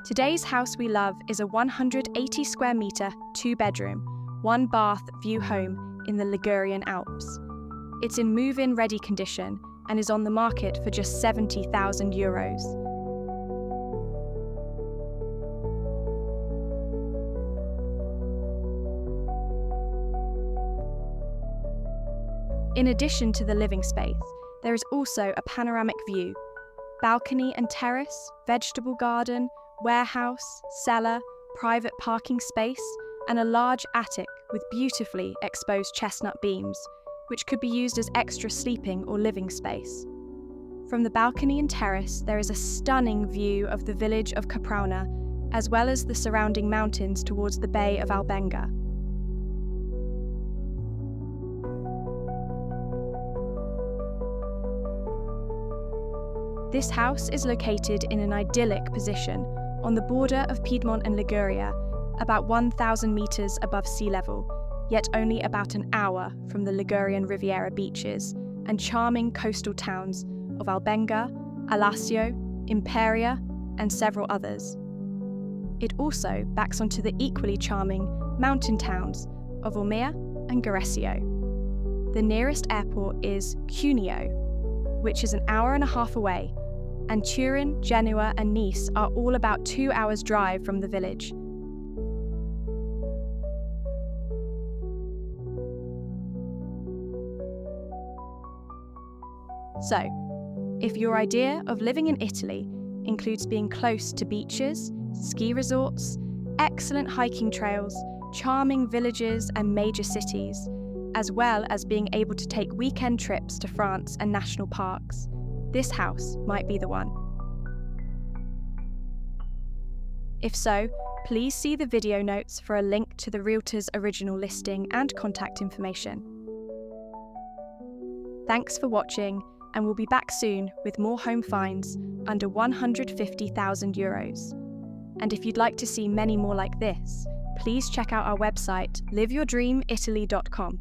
Today's house we love is a 180 square metre, 2-bedroom, 1-bath view home in the Ligurian Alps. It's in move-in ready condition and is on the market for just €70,000. In addition to the living space, there is also a panoramic view, balcony and terrace, vegetable garden, warehouse, cellar, private parking space, and a large attic with beautifully exposed chestnut beams, which could be used as extra sleeping or living space. From the balcony and terrace, there is a stunning view of the village of Caprauna, as well as the surrounding mountains towards the Bay of Albenga. This house is located in an idyllic position on the border of Piedmont and Liguria, about 1,000 metres above sea level, yet only about an hour from the Ligurian Riviera beaches and charming coastal towns of Albenga, Alassio, Imperia, and several others. It also backs onto the equally charming mountain towns of Ormea and Goresio. The nearest airport is Cuneo, which is an hour and a half away, and Turin, Genoa, and Nice are all about 2 hours' drive from the village. So, if your idea of living in Italy includes being close to beaches, ski resorts, excellent hiking trails, charming villages and major cities, as well as being able to take weekend trips to France and national parks, this house might be the one. If so, please see the video notes for a link to the Realtor's original listing and contact information. Thanks for watching, and we'll be back soon with more home finds under €150,000. And if you'd like to see many more like this, please check out our website liveyourdreamitaly.com.